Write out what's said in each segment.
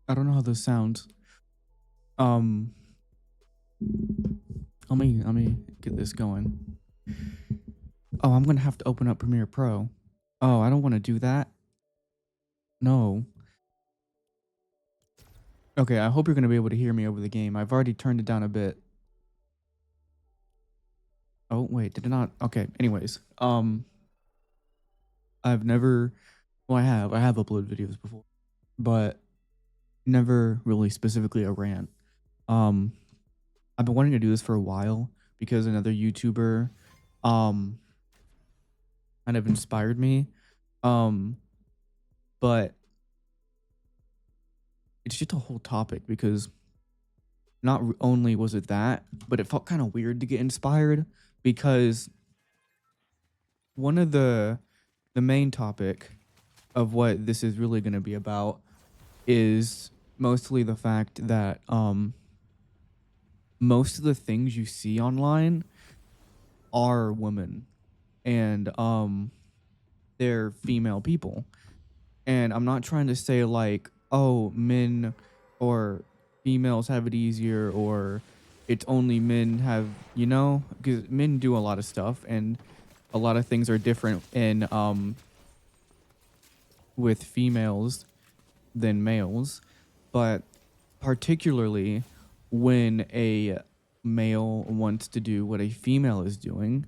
I don't know how this sounds. Um, let me get this going. Oh, I'm gonna have to open up Premiere Pro. Oh, I don't want to do that. No. Okay, I hope you're gonna be able to hear me over the game. I've already turned it down a bit. Oh wait, did it not? Okay. Anyways, I've never. Well, I have uploaded videos before, but never really specifically a rant. Um, I've been wanting to do this for a while because another YouTuber, um, kind of inspired me. Um, but it's just a whole topic because only was it that, but it felt kind of weird to get inspired because one of the main topic of what this is really going to be about is mostly the fact that most of the things you see online are women and they're female people. And I'm not trying to say like, oh, men or females have it easier or it's only men have, because men do a lot of stuff and a lot of things are different in with females than males. But particularly when a male wants to do what a female is doing,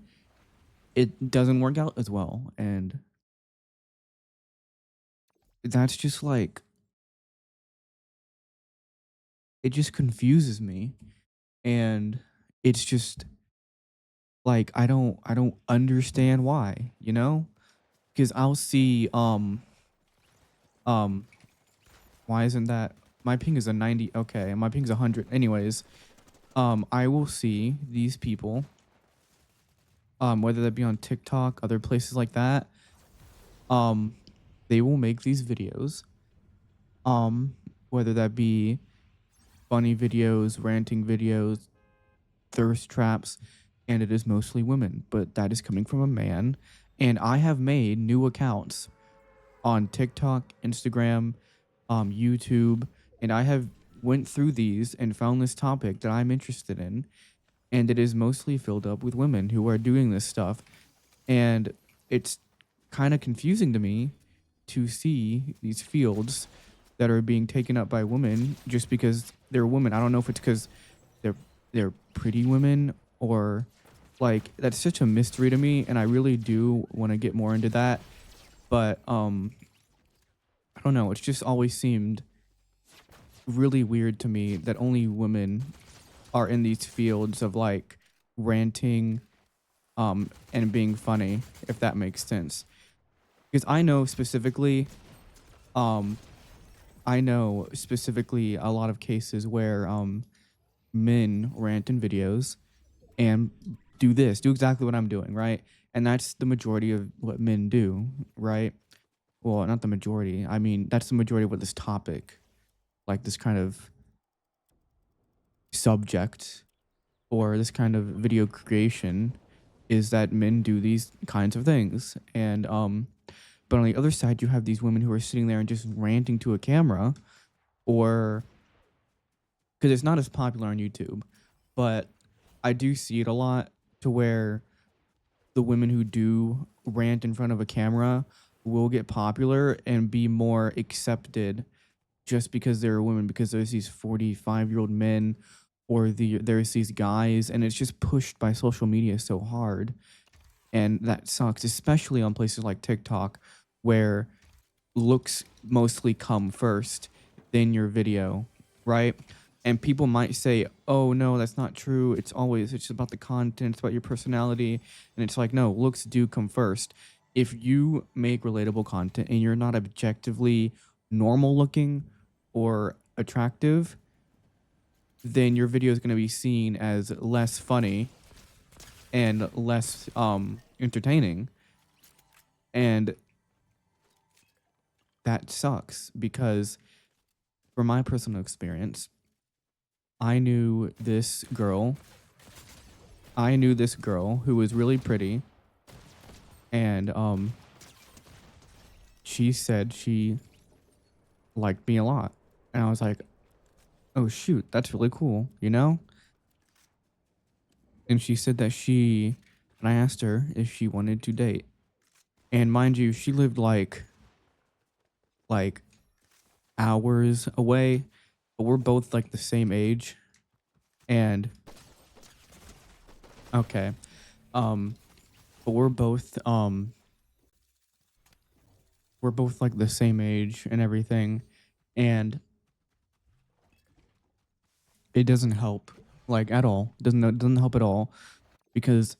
it doesn't work out as well. And that's just like, it just confuses me. And it's just like I don't understand why, because I'll see um why isn't that my ping is a 90? Okay, my ping's 100. Anyways, I will see these people, whether that be on TikTok, other places like that. um they will make these videos, um whether that be funny videos, ranting videos, thirst traps, and it is mostly women, but that is coming from a man. And I have made new accounts on TikTok, Instagram, YouTube, and I have went through these and found this topic that I'm interested in, and it is mostly filled up with women who are doing this stuff. And it's kind of confusing to me to see these fields that are being taken up by women just because they're women. I don't know if it's because they're they're pretty women or like that's such a mystery to me, and I really do want to get more into that. But I don't know, it's just always seemed really weird to me that only women are in these fields of like ranting and being funny, if that makes sense. Because um I know specifically a lot of cases where men rant in videos and do exactly what I'm doing, right? And that's the majority of what men do, right? Well, not the majority. I mean, that's the majority of what this topic, like this kind of subject or this kind of video creation is that men do these kinds of things. And but on the other side you have these women who are sitting there and just ranting to a camera, or because it's not as popular on YouTube, but I do see it a lot to where the women who do rant in front of a camera will get popular and be more accepted just because they're women, because there's these 45-year-old men or there's these guys, and it's just pushed by social media so hard. And that sucks, especially on places like TikTok where looks mostly come first, then your video, right? And people might say, "Oh no, that's not true. It's about the content, it's about your personality." And it's like, "No, looks do come first." If you make relatable content and you're not objectively normal looking or attractive, then your video is going to be seen as less funny and less entertaining. And that sucks because from my personal experience, I knew this girl. I knew this girl who was really pretty, and she said she liked me a lot. And I was like, oh shoot, that's really cool, you know? And she said that and I asked her if she wanted to date. And mind you, she lived like hours away, but we're both like the same age. And okay, um, but we're both like the same age and everything, and it doesn't help like at all. It doesn't help at all because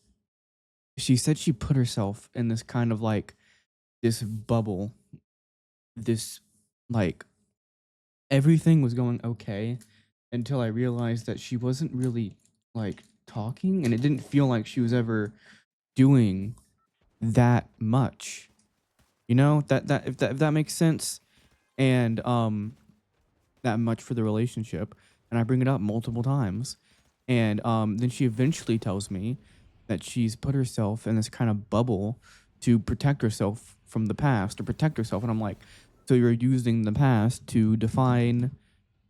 she said she put herself in this kind of like this bubble, this like everything was going okay until I realized that she wasn't really like talking, and it didn't feel like she was ever doing that much. You know, that makes sense. And that much for the relationship. And I bring it up multiple times. And then she eventually tells me that she's put herself in this kind of bubble to protect herself from the past, to protect herself. And I'm like, so you're using the past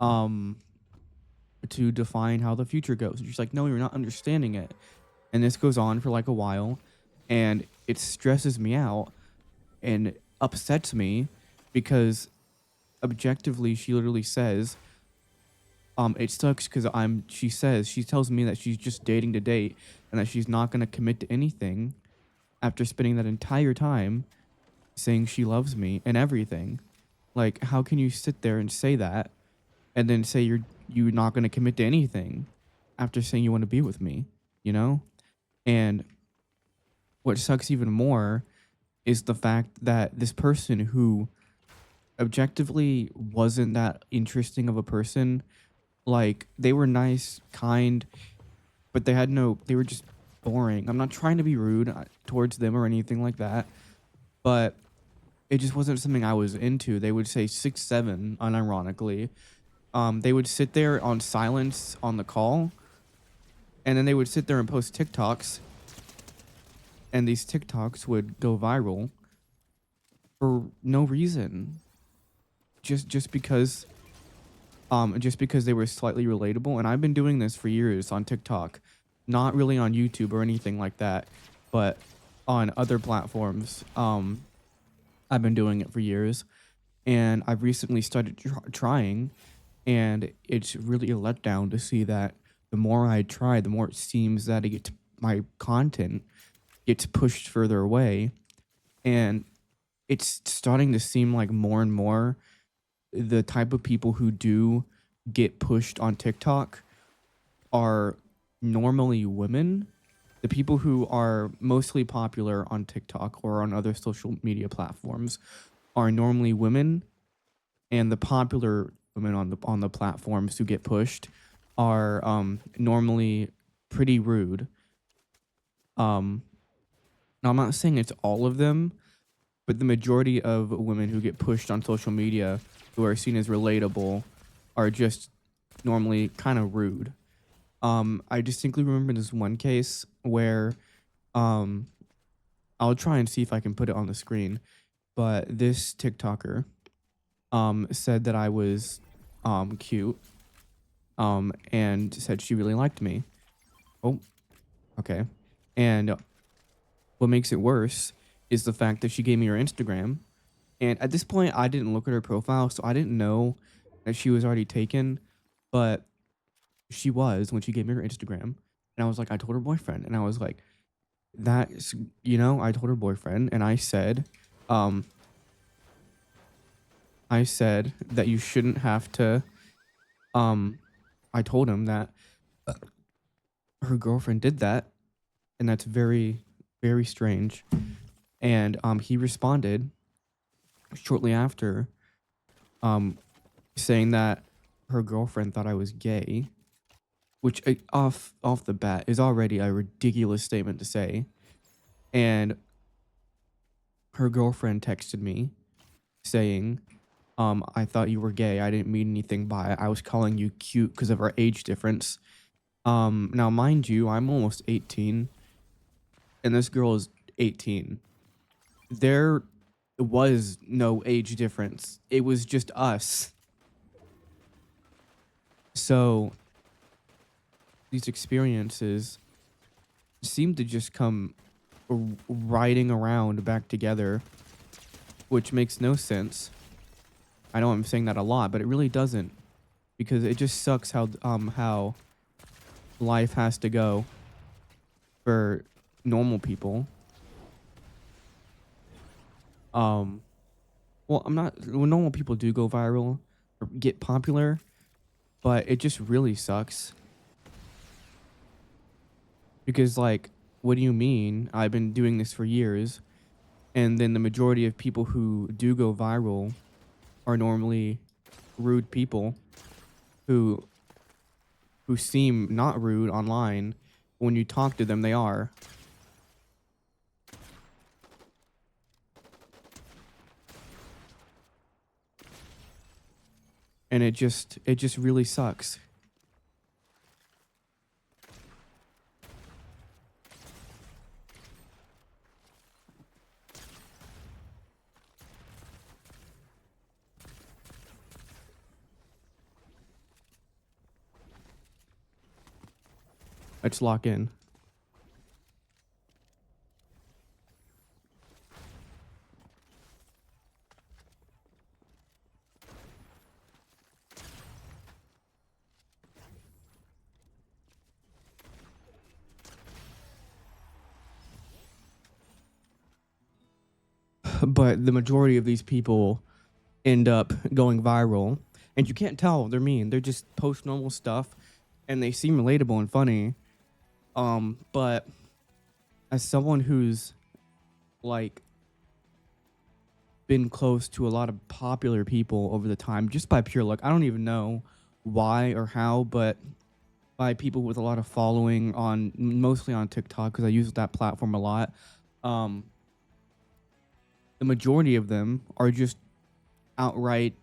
um to define how the future goes. And she's like, no, you're not understanding it. And this goes on for like a while, and it stresses me out and upsets me because objectively she literally says, it sucks because she tells me that she's just dating to date and that she's not going to commit to anything after spending that entire time saying she loves me and everything. Like, how can you sit there and say that and then say you're not going to commit to anything after saying you want to be with me, you know? And what sucks even more is the fact that this person who objectively wasn't that interesting of a person, like they were nice, kind, but they were just boring. I'm not trying to be rude towards them or anything like that, but it just wasn't something I was into. They would say 6'7", unironically. They would sit there on silence on the call, and then they would sit there and post TikToks, and these TikToks would go viral for no reason, just because they were slightly relatable. And I've been doing this for years on TikTok, not really on YouTube or anything like that, but on other platforms. I've been doing it for years, and I've recently started trying, and it's really a letdown to see that the more I try, the more it seems that my content gets pushed further away, and it's starting to seem like more and more the type of people who do get pushed on TikTok are normally women. The people who are mostly popular on TikTok or on other social media platforms are normally women, and the popular women on the platforms who get pushed are normally pretty rude. Um, Now I'm not saying it's all of them, but the majority of women who get pushed on social media who are seen as relatable are just normally kind of rude. I distinctly remember this one case where um, I'll try and see if I can put it on the screen, but this TikToker said that I was cute and said she really liked me. Oh, okay. And what makes it worse is the fact that she gave me her Instagram. And at this point, I didn't look at her profile, so I didn't know that she was already taken. But she was when she gave me her Instagram. And I was like, I told her boyfriend. And I was like, that's, I told her boyfriend. And um, I said that you shouldn't have to, um, I told him that her girlfriend did that. And that's very, very strange. And he responded shortly after, um, saying that her girlfriend thought I was gay, which off the bat is already a ridiculous statement to say. And her girlfriend texted me saying, I thought you were gay. I didn't mean anything by it. I was calling you cute because of our age difference. Now mind you, I'm almost 18 and this girl is 18. They're was no age difference. It was just us. So these experiences seem to just come riding around back together, which makes no sense. I know I'm saying that a lot, but it really doesn't, because it just sucks how life has to go for normal people. Um, well, I'm not. When normal people do go viral or get popular, but it just really sucks because, like, what do you mean? I've been doing this for years, and then the majority of people who do go viral are normally rude people who seem not rude online. When you talk to them, they are. And it just really sucks. Let's lock in. But the majority of these people end up going viral, and you can't tell they're mean. They're just post normal stuff, and they seem relatable and funny. But as someone who's like been close to a lot of popular people over the time, just by pure luck, I don't even know why or how, but by people with a lot of following on mostly on TikTok because I use that platform a lot. Um, the majority of them are just outright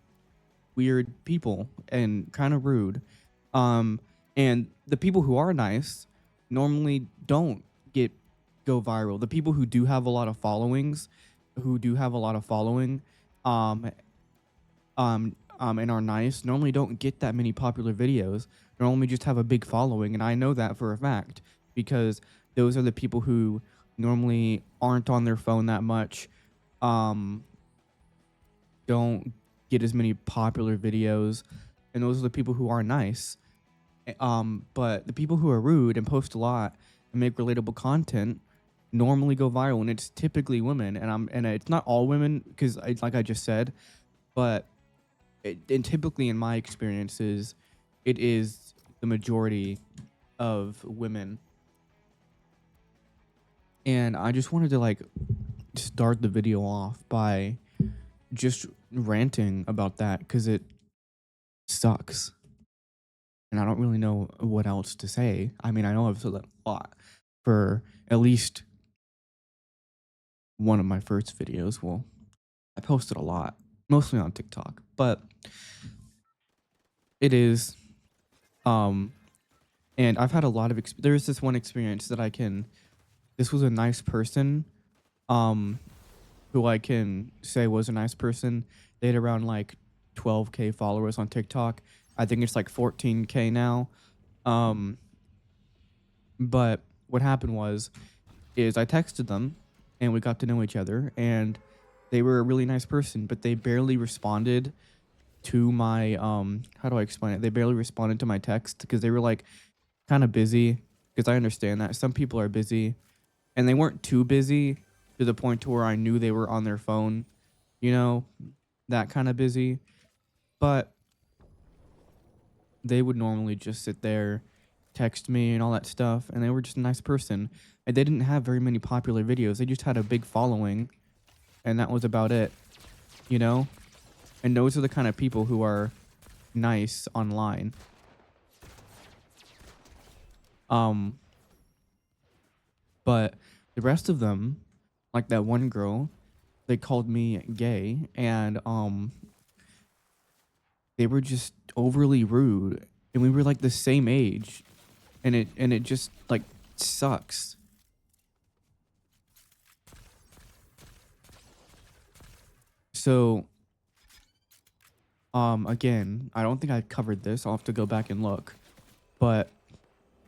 weird people and kind of rude. Um, and the people who are nice normally don't get go viral. The people who do have a lot of followings, who do have a lot of following, um, and are nice, normally don't get that many popular videos. Normally just have a big following, and I know that for a fact because those are the people who normally aren't on their phone that much. Um, don't get as many popular videos, and those are the people who are nice. But the people who are rude and post a lot and make relatable content normally go viral, and it's typically women. And it's not all women because, like I just said, but and typically in my experiences, it is the majority of women. And I just wanted to like start the video off by just ranting about that because it sucks. And I don't really know what else to say. I mean, I know I've said that a lot for at least one of my first videos. Well, I posted a lot, mostly on TikTok, but it is, um, and I've had a lot of, there's this one experience that this was a nice person, um, who I can say was a nice person. They had around like 12K followers on TikTok. I think it's like 14K now. Um, but what happened is I texted them and we got to know each other, and they were a really nice person, but they barely responded to my how do I explain it? They barely responded to my text because they were like kind of busy, because I understand that some people are busy, and they weren't too busy to the point to where I knew they were on their phone, you know, that kind of busy. But they would normally just sit there, text me and all that stuff, and they were just a nice person. And they didn't have very many popular videos. They just had a big following, and that was about it, you know? And those are the kind of people who are nice online. Um, but the rest of them, like that one girl, they called me gay, and they were just overly rude, and we were like the same age, and it just like sucks. So, again, I don't think I covered this. I'll have to go back and look. But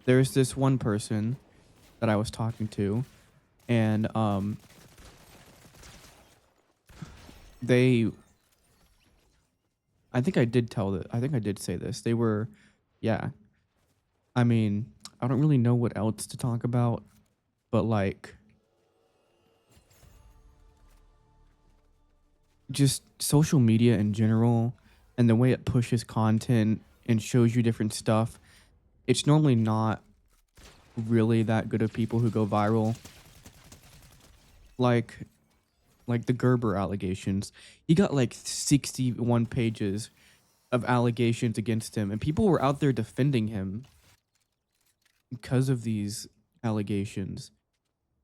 there's this one person that I was talking to, and they I think I did tell that I think I did say this. They were yeah. I mean, I don't really know what else to talk about, but like just social media in general and the way it pushes content and shows you different stuff. It's normally not really that good of people who go viral. Like like the Gerber allegations. He got like 61 pages of allegations against him and people were out there defending him because of these allegations.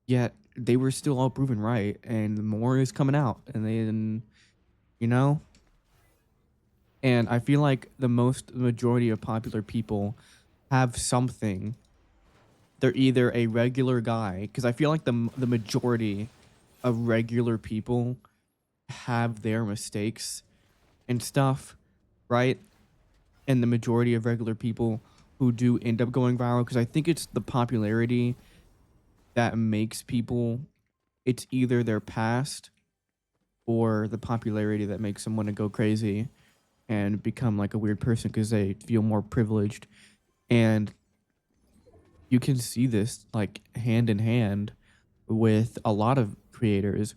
Yet they were still all proven right and more is coming out and then you know and I feel like the majority of popular people have something. They're either a regular guy because I feel like the majority of regular people have their mistakes and stuff, right? And the majority of regular people who do end up going viral because I think it's the popularity that makes people. It's either their past or the popularity that makes someone to go crazy and become like a weird person because they feel more privileged. And you can see this like hand in hand with a lot of creators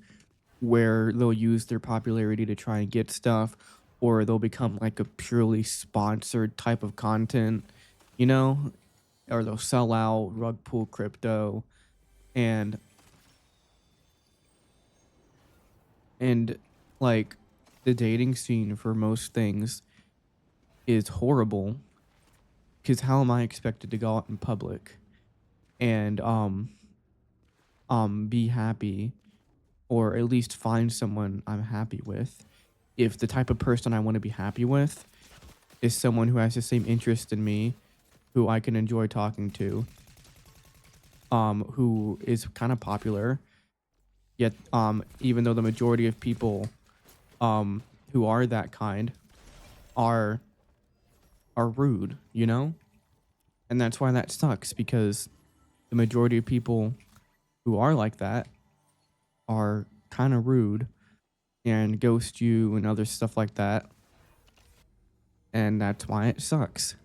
where they'll use their popularity to try and get stuff or they'll become like a purely sponsored type of content, you know, or they'll sell out, rug pull crypto and and like the dating scene for most things is horrible because how am I expected to go out in public and be happy or at least find someone I'm happy with if the type of person I want to be happy with is someone who has the same interest in me, who I can enjoy talking to, who is kind of popular, yet even though the majority of people who are that kind are rude, you know? And that's why that sucks because the majority of people who are like that are kind of rude and ghost you and other stuff like that. And that's why it sucks.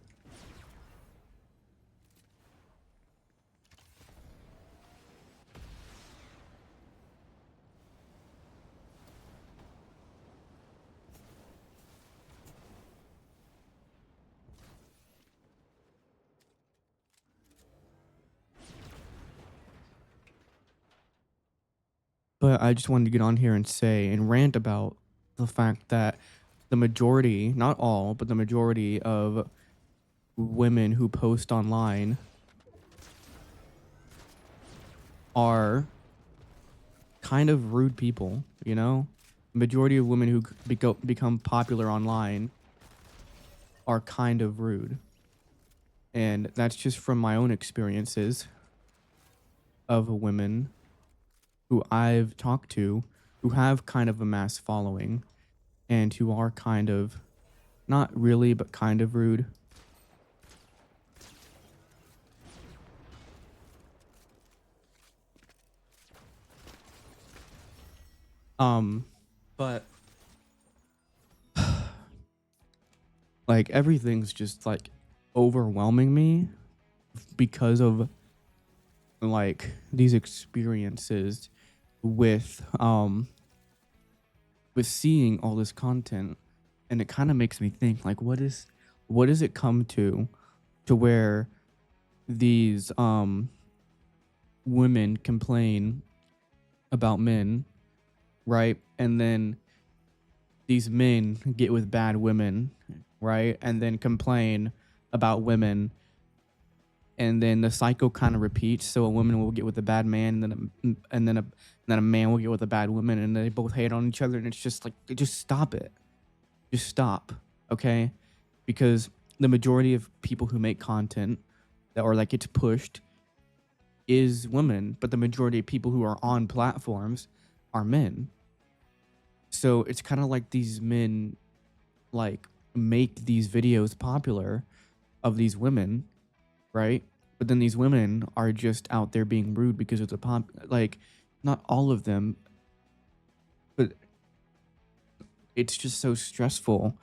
But I just wanted to get on here and say and rant about the fact that the majority, not all, but the majority of women who post online are kind of rude people, you know? Majority of women who become popular online are kind of rude. And that's just from my own experiences of women who I've talked to who have kind of a mass following and who are kind of not really but kind of rude. Um but like everything's just like overwhelming me because of like these experiences with seeing all this content and it kind of makes me think like what does it come to where these women complain about men, right? And then these men get with bad women, right? And then complain about women and then the cycle kind of repeats. So a woman will get with a bad man, and then a man will get with a bad woman, and they both hate on each other. And it's just like, just stop it, just stop, okay? Because the majority of people who make content that or like gets pushed is women, but the majority of people who are on platforms are men. So it's kind of like these men like make these videos popular of these women, right? But then these women are just out there being rude because it's a pop, like not all of them, but it's just so stressful.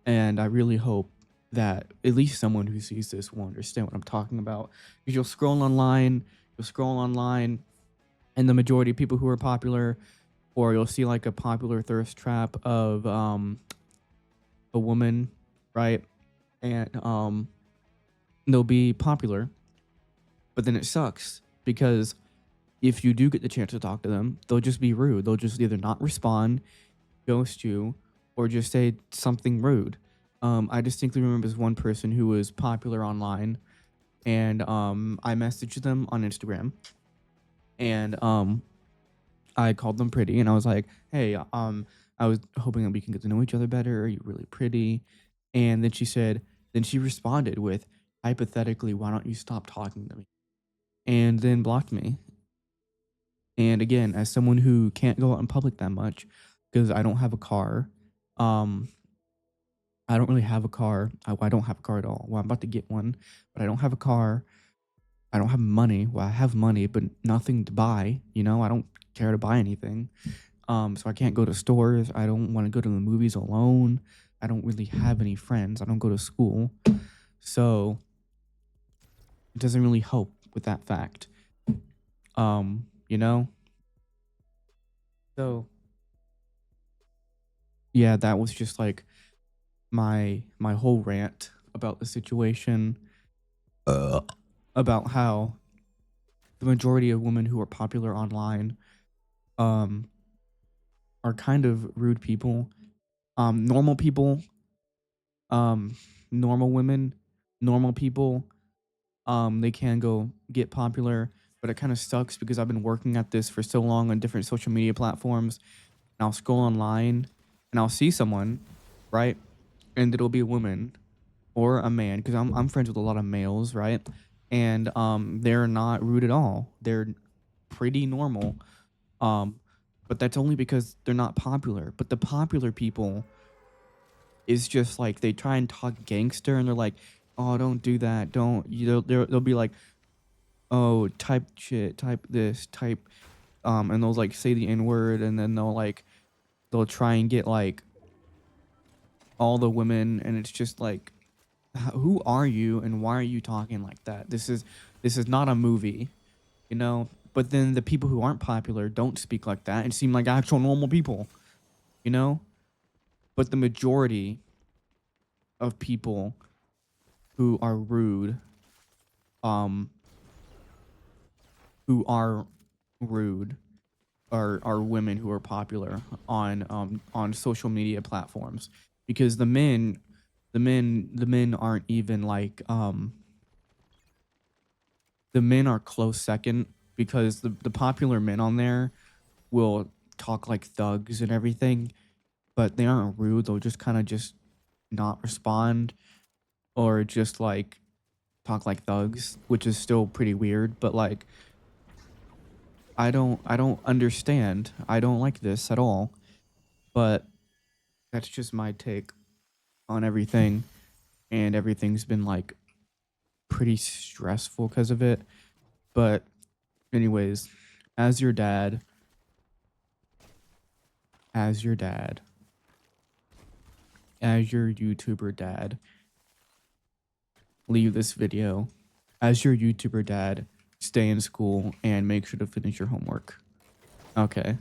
And I really hope that at least someone who sees this will understand what I'm talking about. Because you'll scroll online, and the majority of people who are popular, or you'll see like a popular thirst trap of a woman, right? And they'll be popular, but then it sucks because if you do get the chance to talk to them, they'll just be rude. They'll just either not respond, ghost you, or just say something rude. I distinctly remember this one person who was popular online, and I messaged them on Instagram, and I called them pretty, and I was like, "Hey, I was hoping that we can get to know each other better. Are you really pretty?" And then she responded with, "Hypothetically, why don't you stop talking to me?" And then blocked me. And again, as someone who can't go out in public that much because I don't have a car, um, I don't really have a car. I don't have a car at all. Well, I'm about to get one, but I don't have a car. I don't have money. Well, I have money, but nothing to buy. I don't care to buy anything. So I can't go to stores. I don't want to go to the movies alone. I don't really have any friends. I don't go to school. So it doesn't really help with that fact. Um, you know? So yeah, that was just like my whole rant about the situation, about how the majority of women who are popular online um are kind of rude people. Normal people, um normal women, normal people, they can go get popular, but it kind of sucks because I've been working at this for so long on different social media platforms, and I'll scroll online and I'll see someone, right? And it'll be a woman or a man because I'm friends with a lot of males, right? And they're not rude at all. They're pretty normal. Um, but that's only because they're not popular. But the popular people is just like they try and talk gangster, and they're like, "Oh, don't do that. Don't." They'll be like, "Oh, type shit, type this, type," and they'll like say the N word, and then they'll try and get like all the women, and it's just like, who are you and why are you talking like that? This is not a movie, you know. But then the people who aren't popular don't speak like that and seem like actual normal people, you know. But the majority of people who are rude, um, who are rude, are women who are popular on social media platforms, because the men aren't even like the men are close second, because the popular men on there will talk like thugs and everything, but they aren't rude. They'll just kind of just not respond, or just like talk like thugs, which is still pretty weird. But like, I don't understand. I don't like this at all. But that's just my take on everything, and everything's been like pretty stressful because of it. But anyways, as your dad, as your dad, as your YouTuber dad, leave this video. As your YouTuber dad, stay in school and make sure to finish your homework. Okay.